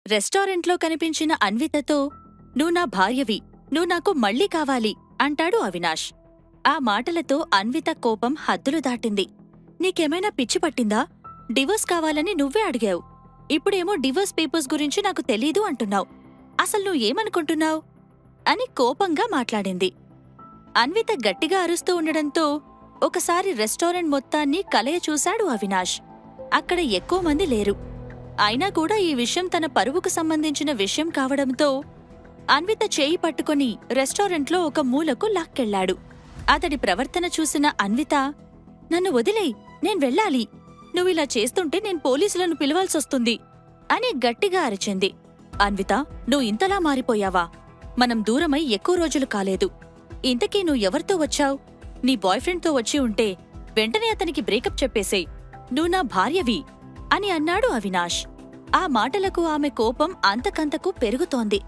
రెస్టారెంట్లో కనిపించిన అన్వితతో నువ్వు నా భార్యవి, నువ్వు నాకు మళ్ళీ కావాలి అంటాడు అవినాష్. ఆ మాటలతో అన్విత కోపం హద్దులు దాటింది. నీకేమైనా పిచ్చి పట్టిందా? డివోర్స్ కావాలని నువ్వే అడిగావు. ఇప్పుడేమో డివోర్స్ పేపర్స్ గురించి నాకు తెలీదు అంటున్నావు. అసలు నువ్వేమనుకుంటున్నావు అని కోపంగా మాట్లాడింది. అన్విత గట్టిగా అరుస్తూ ఉండడంతో ఒకసారి రెస్టారెంట్ మొత్తాన్ని కలయ చూశాడు అవినాష్. అక్కడ ఎక్కువ మంది లేరు. అయినా కూడా ఈ విషయం తన పరువుకు సంబంధించిన విషయం కావడంతో అన్విత చేయి పట్టుకుని రెస్టారెంట్లో ఒక మూలకు లాక్కెళ్లాడు. అతడి ప్రవర్తన చూసిన అన్విత, నన్ను వదిలేయ్, నేను వెళ్ళాలి. నువ్విలా చేస్తుంటే నేను పోలీసులను పిలవాల్సొస్తుంది అని గట్టిగా అరిచింది. అన్విత, నువ్వు ఇంతలా మారిపోయావా? మనం దూరమై ఎక్కువ రోజులు కాలేదు. ఇంతకీ నువ్వు ఎవరితో వచ్చావు? నీ బాయ్ఫ్రెండ్తో వచ్చి ఉంటే వెంటనే అతనికి బ్రేకప్ చెప్పేసేయ్. నువ్వు నా భార్యవి అని అన్నాడు అవినాష్. ఆ మాటలకు ఆమె కోపం అంతకంతకు పెరుగుతోంది.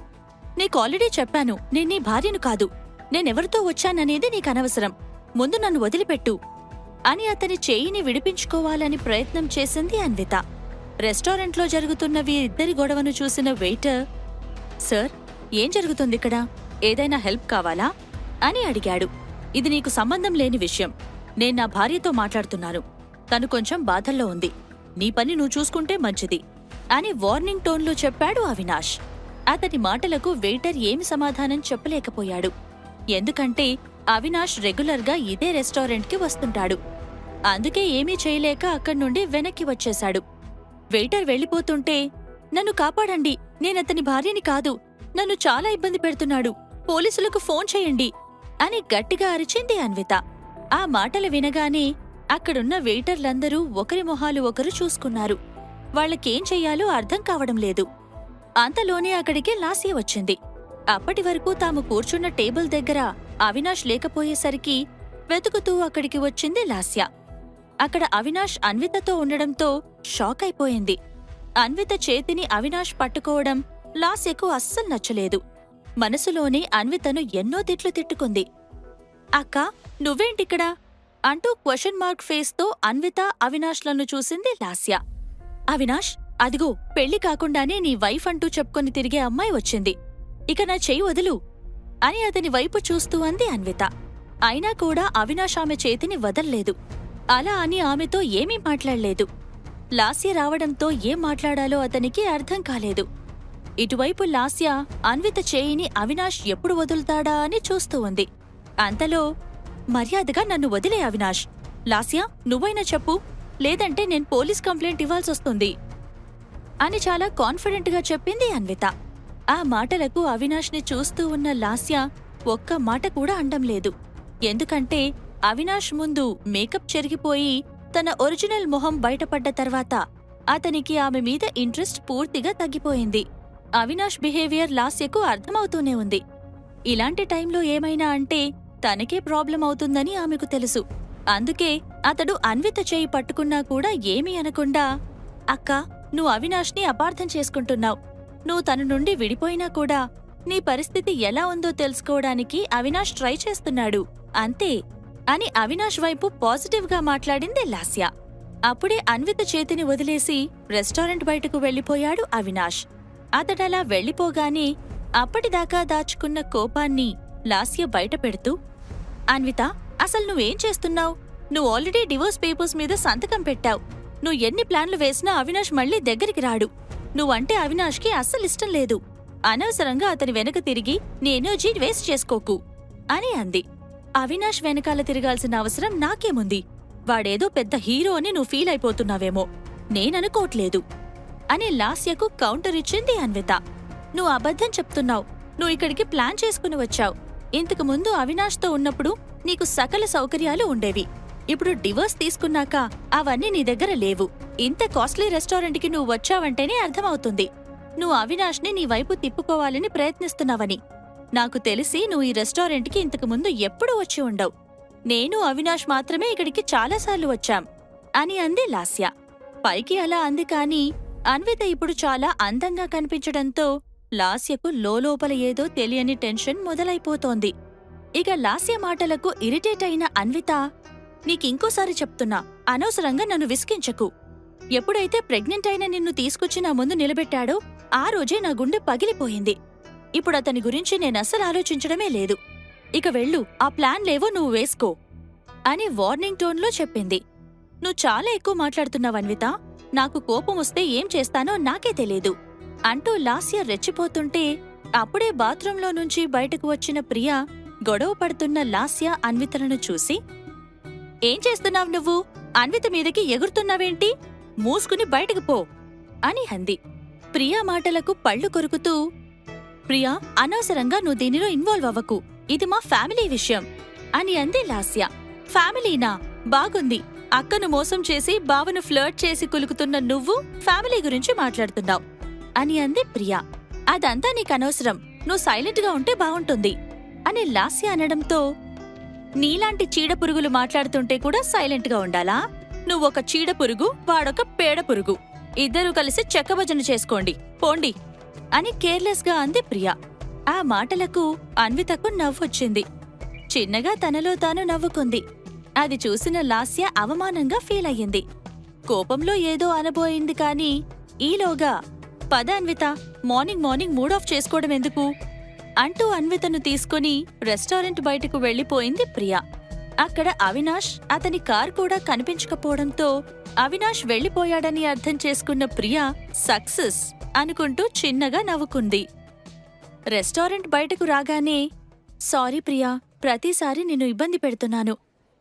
నీకాల్రెడీ చెప్పాను, నేనీ భార్యను కాదు. నేనెవరితో వచ్చాననేది నీకనవసరం. ముందు నన్ను వదిలిపెట్టు అని అతని చేయిని విడిపించుకోవాలని ప్రయత్నం చేసింది అన్విత. రెస్టారెంట్లో జరుగుతున్న వీరిద్దరి గొడవను చూసిన వెయిటర్, సార్, ఏం జరుగుతుందిక్కడ? ఏదైనా హెల్ప్ కావాలా అని అడిగాడు. ఇది నీకు సంబంధం లేని విషయం. నేను నా భార్యతో మాట్లాడుతున్నాను. తను కొంచెం బాధల్లో ఉంది. నీ పని నువ్వు చూసుకుంటే మంచిది అని వార్నింగ్ టోన్లో చెప్పాడు అవినాష్. అతని మాటలకు వెయిటర్ ఏమి సమాధానం చెప్పలేకపోయాడు. ఎందుకంటే అవినాష్ రెగ్యులర్గా ఇదే రెస్టారెంట్కి వస్తుంటాడు. అందుకే ఏమీ చేయలేక అక్కడ్నుండి వెనక్కి వచ్చేశాడు. వెయిటర్ వెళ్ళిపోతుంటే, నన్ను కాపాడండి, నేనతని భార్యని కాదు. నన్ను చాలా ఇబ్బంది పెడుతున్నాడు. పోలీసులకు ఫోన్ చేయండి అని గట్టిగా అరిచింది అన్విత. ఆ మాటలు వినగానే అక్కడున్న వెయిటర్లందరూ ఒకరి మొహాలు ఒకరు చూసుకున్నారు. వాళ్లకేం చెయ్యాలో అర్థం కావడం లేదు. అంతలోనే అక్కడికి లాస్య వచ్చింది. అప్పటి వరకు తాము కూర్చున్న టేబుల్ దగ్గర అవినాష్ లేకపోయేసరికి వెతుకుతూ అక్కడికి వచ్చింది లాస్య. అక్కడ అవినాష్ అన్వితతో ఉండడంతో షాక్ అయిపోయింది. అన్విత చేతిని అవినాష్ పట్టుకోవడం లాస్యకు అస్సలు నచ్చలేదు. మనసులోనే అన్వితను ఎన్నో తిట్లు తిట్టుకుంది. అక్కా, నువ్వేంటిక్కడా అంటూ క్వశ్చన్ మార్క్ ఫేస్తో అన్విత అవినాష్లను చూసింది లాస్య. అవినాష్, అదిగో పెళ్లి కాకుండానే నీ వైఫ్ అంటూ చెప్పుకొని తిరిగే అమ్మాయి వచ్చింది. ఇక నా చెయ్యి వదులు అని అతని వైపు చూస్తూ అంది అన్విత. అయినా కూడా అవినాష్ ఆమె చేతిని వదల్లేదు. అలా అని ఆమెతో ఏమీ మాట్లాడలేదు. లాస్య రావడంతో ఏం మాట్లాడాలో అతనికి అర్థం కాలేదు. ఇటువైపు లాస్య అన్విత చేయిని అవినాష్ ఎప్పుడు వదులుతాడా అని చూస్తూ ఉంది. అంతలో, మర్యాదగా నన్ను వదిలే అవినాష్. లాస్య, నువ్వైనా చెప్పు, లేదంటే నేను పోలీస్ కంప్లైంట్ ఇవ్వాల్సొస్తుంది అని చాలా కాన్ఫిడెంట్గా చెప్పింది అన్విత. ఆ మాటలకు అవినాష్ని చూస్తూ ఉన్న లాస్య ఒక్క మాట కూడా అండం లేదు. ఎందుకంటే అవినాష్ ముందు మేకప్ చెరిగిపోయి తన ఒరిజినల్ మొహం బయటపడ్డ తర్వాత అతనికి ఆమె మీద ఇంట్రెస్ట్ పూర్తిగా తగ్గిపోయింది. అవినాష్ బిహేవియర్ లాస్యకు అర్థమవుతూనే ఉంది. ఇలాంటి టైంలో ఏమైనా అంటే తనకే ప్రాబ్లం అవుతుందని ఆమెకు తెలుసు. అందుకే అతడు అన్విత చేయి పట్టుకున్నా కూడా ఏమీ అనకుండా, అక్కా, నువ్వు అవినాష్ని అపార్థం చేసుకుంటున్నావు. నువ్వు తన నుండి విడిపోయినా కూడా నీ పరిస్థితి ఎలా ఉందో తెలుసుకోవడానికి అవినాష్ ట్రై చేస్తున్నాడు, అంతే అని అవినాష్ వైపు పాజిటివ్గా మాట్లాడింది లాస్య. అప్పుడే అన్విత చేతిని వదిలేసి రెస్టారెంట్ బయటకు వెళ్లిపోయాడు అవినాష్. అతడలా వెళ్లిపోగానే అప్పటిదాకా దాచుకున్న కోపాన్ని లాస్య బయటపెడుతూ, అన్విత, అసలు నువ్వేం చేస్తున్నావు? నువ్వు ఆల్రెడీ డివోర్స్ పేపర్స్ మీద సంతకం పెట్టావు. నువ్వు ఎన్ని ప్లాన్లు వేసినా అవినాష్ మళ్లీ దగ్గరికి రాడు. నువ్వంటే అవినాష్కి అస్సలిష్టం లేదు. అనవసరంగా అతని వెనక తిరిగి నీ ఎనర్జీ వేస్ట్ చేసుకోకు అని అంది. అవినాష్ వెనకాల తిరగాల్సిన అవసరం నాకేముంది? వాడేదో పెద్ద హీరో అని నువ్వు ఫీల్ అయిపోతున్నావేమో. నేననుకోట్లేదు అని లాస్యకు కౌంటర్ ఇచ్చింది అన్విత. నువ్వు అబద్ధం చెప్తున్నావు. నువ్వు ఇక్కడికి ప్లాన్ చేసుకుని వచ్చావు. ఇంతకు ముందు అవినాష్తో ఉన్నప్పుడు నీకు సకల సౌకర్యాలు ఉండేవి. ఇప్పుడు డివోర్స్ తీసుకున్నాక అవన్నీ నీ దగ్గర లేవు. ఇంత కాస్ట్లీ రెస్టారెంట్కి నువ్వు వచ్చావంటేనే అర్థమవుతుంది నువ్వు అవినాష్ని నీ వైపు తిప్పుకోవాలని ప్రయత్నిస్తున్నావని. నాకు తెలిసి నువ్వు ఈ రెస్టారెంట్కి ఇంతకు ముందు ఎప్పుడూ వచ్చి ఉండవు. నేను అవినాష్ మాత్రమే ఇక్కడికి చాలాసార్లు వచ్చాం అని అంది లాస్య. పైకి అలా అంది కాని అన్విత ఇప్పుడు చాలా అందంగా కనిపించడంతో లాస్యకు లోలోపల ఏదో తెలియని టెన్షన్ మొదలైపోతోంది. ఇక లాస్య మాటలకు ఇరిటేట్ అయిన అన్విత, నీకింకోసారి చెప్తున్నా, అనవసరంగా నన్ను విసిగించకు. ఎప్పుడైతే ప్రెగ్నెంట్ అయిన నిన్ను తీసుకొచ్చి నా ముందు నిలబెట్టాడో ఆ రోజే నా గుండె పగిలిపోయింది. ఇప్పుడు అతని గురించి నేనస్సలు ఆలోచించడమే లేదు. ఇక వెళ్ళు, ఆ ప్లాన్లేవో నువ్వు వేసుకో అని వార్నింగ్ టోన్లో చెప్పింది. నువ్వు చాలా ఎక్కువ మాట్లాడుతున్నావన్విత. నాకు కోపం వస్తే ఏం చేస్తానో నాకే తెలీదు అంటూ లాస్య రెచ్చిపోతుంటే అప్పుడే బాత్రూంలో నుంచి బయటకు వచ్చిన ప్రియా గొడవ పడుతున్న లాస్య అన్వితలను చూసి, ఏం చేస్తున్నావు నువ్వు? అన్విత మీదకి ఎగురుతున్నావేంటి? మూసుకుని బయటకు పో అని అంది. ప్రియా మాటలకు పళ్ళు కొరుకుతూ, ప్రియా, అనవసరంగా నువ్వు దీనిలో ఇన్వాల్వ్ అవ్వకు. ఇది మా ఫ్యామిలీ విషయం అని అంది లాస్య. ఫ్యామిలీనా? బాగుంది. అక్కను మోసం చేసి బావను ఫ్లర్ట్ చేసి కులుకుతున్న నువ్వు ఫ్యామిలీ గురించి మాట్లాడుతున్నావు అని అంది ప్రియా. అదంతా నీకనవసరం. నువ్వు సైలెంట్గా ఉంటే బావుంటుంది అని లాస్య అనడంతో, నీలాంటి చీడపురుగులు మాట్లాడుతుంటే కూడా సైలెంట్గా ఉండాలా? నువ్వొక చీడపురుగు, వాడొక పేడపురుగు. ఇద్దరూ కలిసి చెక్కభజన చేసుకోండి, పోండి అని కేర్లెస్గా అంది ప్రియా. ఆ మాటలకు అన్వితకు నవ్వొచ్చింది. చిన్నగా తనలో తాను నవ్వుకుంది. అది చూసిన లాస్య అవమానంగా ఫీలయ్యింది. కోపంలో ఏదో అనబోయింది కాని ఈలోగా, పద అన్విత, మార్నింగ్ మార్నింగ్ మూడాఫ్ చేసుకోవడం ఎందుకు అంటూ అన్వితను తీసుకుని రెస్టారెంట్ బయటకు వెళ్లిపోయింది ప్రియా. అక్కడ అవినాష్, అతని కార్ కూడా కనిపించకపోవడంతో అవినాష్ వెళ్లిపోయాడని అర్థం చేసుకున్న ప్రియా సక్సెస్ అనుకుంటూ చిన్నగా నవ్వుకుంది. రెస్టారెంట్ బయటకు రాగానే, సారీ ప్రియా, ప్రతిసారి నిన్ను ఇబ్బంది పెడుతున్నాను.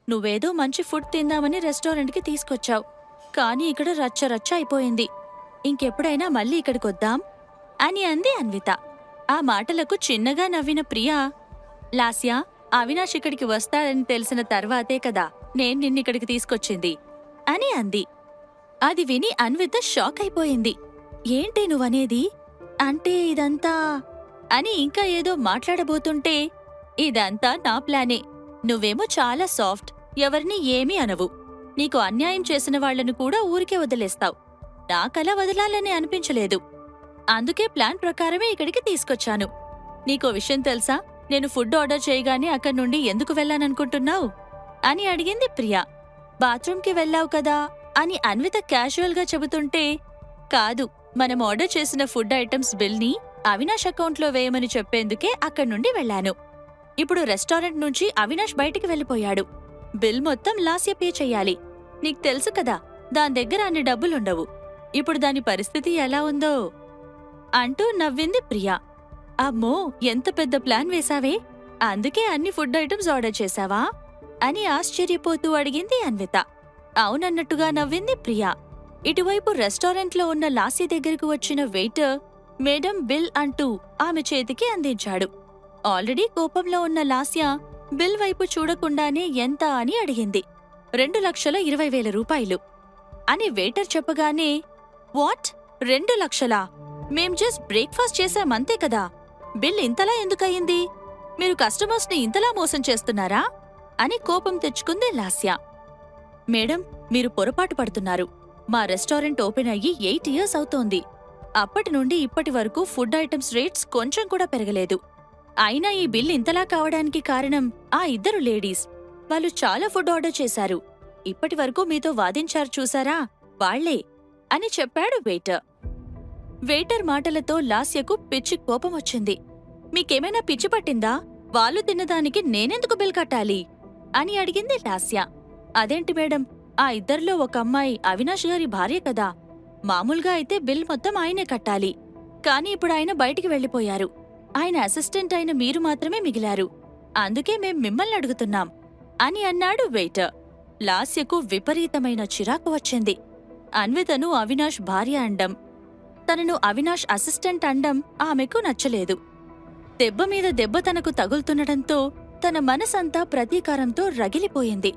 నువ్వేదో మంచి ఫుడ్ తిందామని రెస్టారెంట్కి తీసుకొచ్చావు, కానీ ఇక్కడ రచ్చ అయిపోయింది. ఇంకెప్పుడైనా మళ్ళీ ఇక్కడికొద్దాం అని అంది అన్విత. ఆ మాటలకు చిన్నగా నవ్విన ప్రియా, లాస్యా, అవినాష్ ఇక్కడికి వస్తాడని తెలిసిన తర్వాతే కదా నేను నిన్నిక్కడికి తీసుకొచ్చింది అని అంది. అది విని అన్విత షాక్ అయిపోయింది. ఏంటి నువ్వనేది? అంటే ఇదంతా అని ఇంకా ఏదో మాట్లాడబోతుంటే, ఇదంతా నా ప్లానే. నువ్వేమో చాలా సాఫ్ట్, ఎవరినీ ఏమీ అనవు. నీకు అన్యాయం చేసిన వాళ్లను కూడా ఊరికే వదిలేస్తావు. నాకలా వదలాలని అనిపించలేదు. అందుకే ప్లాన్ ప్రకారమే ఇక్కడికి తీసుకొచ్చాను. నీకో విషయం తెలుసా? నేను ఫుడ్ ఆర్డర్ చేయగానే అక్కడి నుండి ఎందుకు వెళ్ళాననుకుంటున్నావు అని అడిగింది ప్రియా. బాత్రూంకి వెళ్ళావు కదా అని అన్విత క్యాజువల్గా చెబుతుంటే, కాదు, మనం ఆర్డర్ చేసిన ఫుడ్ ఐటమ్స్ బిల్ని అవినాష్ అకౌంట్లో వేయమని చెప్పేందుకే అక్కడి నుండి వెళ్ళాను. ఇప్పుడు రెస్టారెంట్ నుంచి అవినాష్ బయటికి వెళ్ళిపోయాడు. బిల్ మొత్తం లాస్య పే చెయ్యాలి. నీకు తెలుసు కదా, దాని దగ్గర అన్ని డబ్బులుండవు. ఇప్పుడు దాని పరిస్థితి ఎలా ఉందో అంటూ నవ్వింది ప్రియా. అమ్మో, ఎంత పెద్ద ప్లాన్ వేశావే! అందుకే అన్ని ఫుడ్ ఐటమ్స్ ఆర్డర్ చేశావా అని ఆశ్చర్యపోతూ అడిగింది అన్విత. అవునన్నట్టుగా నవ్వింది ప్రియా. ఇటువైపు రెస్టారెంట్లో ఉన్న లాస్య దగ్గరకు వచ్చిన వెయిటర్, మేడం బిల్ అంటూ ఆమె చేతికి అందించాడు. ఆల్రెడీ కోపంలో ఉన్న లాస్య బిల్ వైపు చూడకుండానే ఎంత అని అడిగింది. 2,20,000 రూపాయలు అని వెయిటర్ చెప్పగానే, వాట్, 2 లక్షలా? మేం జస్ట్ బ్రేక్ఫాస్ట్ చేశామంతే కదా, బిల్ ఇంతలా ఎందుకయింది? మీరు కస్టమర్స్ని ఇంతలా మోసం చేస్తున్నారా అని కోపం తెచ్చుకుంది లాస్య. మేడం, మీరు పొరపాటు పడుతున్నారు. మా రెస్టారెంట్ ఓపెన్ అయ్యి 8 ఇయర్స్ అవుతోంది. అప్పటి నుండి ఇప్పటి వరకు ఫుడ్ ఐటమ్స్ రేట్స్ కొంచెం కూడా పెరగలేదు. అయినా ఈ బిల్ ఇంతలా కావడానికి కారణం ఆ 2 లేడీస్. వాళ్ళు చాలా ఫుడ్ ఆర్డర్ చేశారు. ఇప్పటి వరకు మీతో వాదించారు చూసారా, వాళ్లే అని చెప్పాడు వెయిటర్. వెయిటర్ మాటలతో లాస్యకు పిచ్చి కోపం వచ్చింది. మీకేమైనా పిచ్చి పట్టిందా? వాళ్ళు తిన్నదానికి నేనెందుకు బిల్ కట్టాలి అని అడిగింది లాస్య. అదేంటి మేడం, ఆ 2లో ఒక అమ్మాయి అవినాష్ గారి భార్య కదా. మామూలుగా అయితే బిల్ మొత్తం ఆయనే కట్టాలి. కాని ఇప్పుడు ఆయన బయటికి వెళ్లిపోయారు. ఆయన అసిస్టెంట్ అయిన మీరు మాత్రమే మిగిలారు. అందుకే మేం మిమ్మల్ని అడుగుతున్నాం అని అన్నాడు వెయిటర్. లాస్యకు విపరీతమైన చిరాకు వచ్చింది. అన్వితను అవినాష్ భార్య అండం, తనను అవినాష్ అసిస్టెంట్ అండం ఆమెకు నచ్చలేదు. దెబ్బ మీద దెబ్బ తనకు తగులుతుండటంతో తన మనసంతా ప్రతీకారంతో రగిలిపోయింది.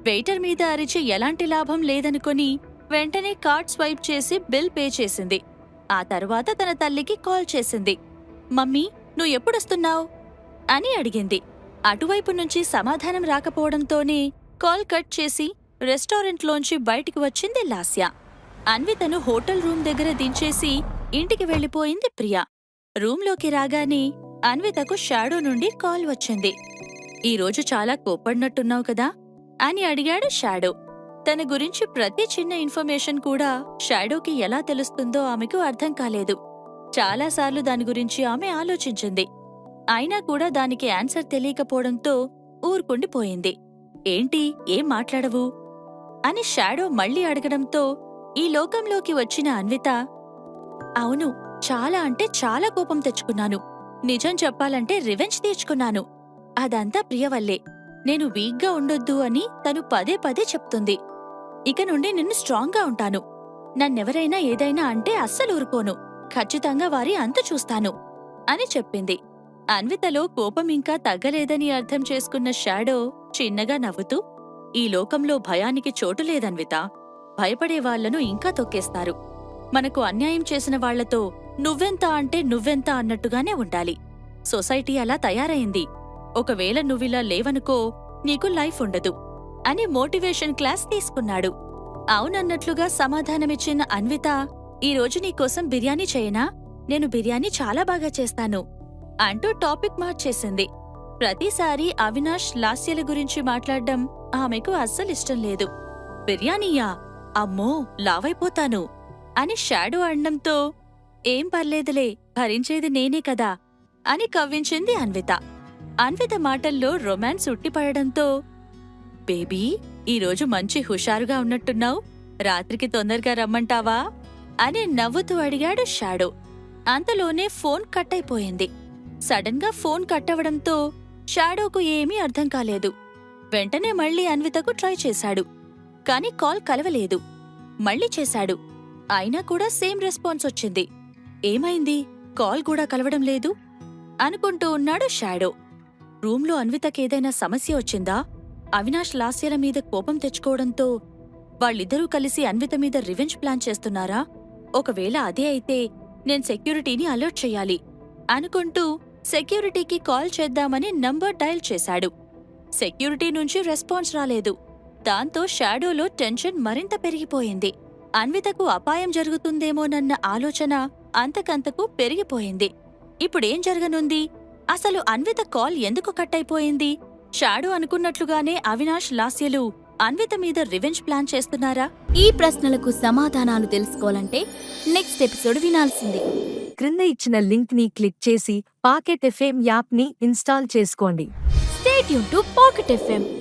వెయిటర్ మీద అరిచి ఎలాంటి లాభం లేదనుకొని వెంటనే కార్డ్ స్వైప్ చేసి బిల్ పే చేసింది. ఆ తరువాత తన తల్లికి కాల్ చేసింది. మమ్మీ, నువ్వు ఎప్పుడొస్తున్నావు అని అడిగింది. అటువైపు నుంచి సమాధానం రాకపోవడంతోనే కాల్ కట్ చేసి రెస్టారెంట్లోంచి బయటికి వచ్చింది లాస్య. అన్వితను హోటల్ రూమ్ దగ్గర దించేసి ఇంటికి వెళ్లిపోయింది ప్రియా. రూంలోకి రాగానే అన్వితకు షాడో నుండి కాల్ వచ్చింది. ఈరోజు చాలా కోప్పడినట్టున్నావు కదా అని అడిగాడు షాడో. తన గురించి ప్రతి చిన్న ఇన్ఫర్మేషన్ కూడా షాడోకి ఎలా తెలుస్తుందో ఆమెకు అర్థం కాలేదు. చాలాసార్లు దాని గురించి ఆమె ఆలోచించింది. అయినా కూడా దానికి ఆన్సర్ తెలియకపోవడంతో ఊరుకుండిపోయింది. ఏంటి, ఏం మాట్లాడవు అని షాడో మళ్ళీ అడగడంతో ఈ లోకంలోకి వచ్చిన అన్విత, అవును, చాలా అంటే చాలా కోపం తెచ్చుకున్నాను. నిజం చెప్పాలంటే రివెంజ్ తీర్చుకున్నాను. అదంతా ప్రియవల్లే. నేను వీక్గా ఉండొద్దు అని తను పదే పదే చెప్తుంది. ఇక నుండి నిన్ను స్ట్రాంగ్గా ఉంటాను. నన్నెవరైనా ఏదైనా అంటే అస్సలు ఊరుకోను. ఖచ్చితంగా వారి అంతు చూస్తాను అని చెప్పింది. అన్వితలో కోపం ఇంకా తగ్గలేదని అర్థం చేసుకున్న షాడో చిన్నగా నవ్వుతూ, ఈ లోకంలో భయానికి చోటు లేదన్విత. భయపడే వాళ్లను ఇంకా తొక్కేస్తారు. మనకు అన్యాయం చేసిన వాళ్లతో నువ్వెంత అంటే నువ్వెంత అన్నట్టుగానే ఉండాలి. సొసైటీ అలా తయారైంది. ఒకవేళ నువ్విలా లేవనుకో, నీకు లైఫ్ ఉండదు అని మోటివేషన్ క్లాస్ తీసుకున్నాడు. అవునన్నట్లుగా సమాధానమిచ్చిన అన్విత, ఈరోజు నీకోసం బిర్యానీ చేయనా? నేను బిర్యానీ చాలా బాగా చేస్తాను అంటూ టాపిక్ మార్చేసింది. ప్రతిసారి అవినాష్ లాస్యల గురించి మాట్లాడ్డం ఆమెకు అస్సలిష్టం లేదు. బిర్యానీయా? అమ్మో, లావైపోతాను అని షాడో అండంతో, ఏం పర్లేదులే, భరించేది నేనే కదా అని కవ్వించింది అన్విత. అన్విత మాటల్లో రొమాన్స్ ఉట్టిపడడంతో, బేబీ, ఈరోజు మంచి హుషారుగా ఉన్నట్టున్నావు. రాత్రికి తొందరగా రమ్మంటావా అని నవ్వుతూ అడిగాడు షాడో. అంతలోనే ఫోన్ కట్ అయిపోయింది. సడన్ గా ఫోన్ కట్టవడంతో షాడోకు ఏమీ అర్థం కాలేదు. వెంటనే మళ్లీ అన్వితకు ట్రై చేశాడు. కాని కాల్ కలవలేదు. మళ్లీ చేశాడు. అయినా కూడా సేమ్ రెస్పాన్స్ వచ్చింది. ఏమైంది, కాల్ కూడా కలవడం లేదు అనుకుంటూ ఉన్నాడు షాడో. రూంలో అన్వితకేదైనా సమస్య వచ్చిందా? అవినాష్ లాస్యల మీద కోపం తెచ్చుకోవడంతో వాళ్ళిద్దరూ కలిసి అన్విత మీద రివెంజ్ ప్లాన్ చేస్తున్నారా? ఒకవేళ అదే అయితే నేను సెక్యూరిటీని అలర్ట్ చెయ్యాలి అనుకుంటూ సెక్యూరిటీకి కాల్ చేద్దామని నంబర్ డయల్ చేశాడు. సెక్యూరిటీ నుంచి రెస్పాన్స్ రాలేదు. దాంతో షాడోలో టెన్షన్ మరింత పెరిగిపోయింది. అన్వితకు అపాయం జరుగుతుందేమోనన్న ఆలోచన అంతకంతకు పెరిగిపోయింది. ఇప్పుడేం జరగనుంది? అసలు అన్విత కాల్ ఎందుకు కట్ అయిపోయింది? షాడో అనుకున్నట్లుగానే అవినాష్ లాస్యలు అన్విత మీద రివెంజ్ ప్లాన్ చేస్తున్నారా? ఈ ప్రశ్నలకు సమాధానాలు తెలుసుకోవాలంటే నెక్స్ట్ ఎపిసోడ్ వినాల్సిందే. క్రింద ఇచ్చిన లింక్ ని క్లిక్ చేసి పాకెట్ ఎఫ్ఎం యాప్ ని ఇన్స్టాల్ చేసుకోండి. Stay tune to pocket FM.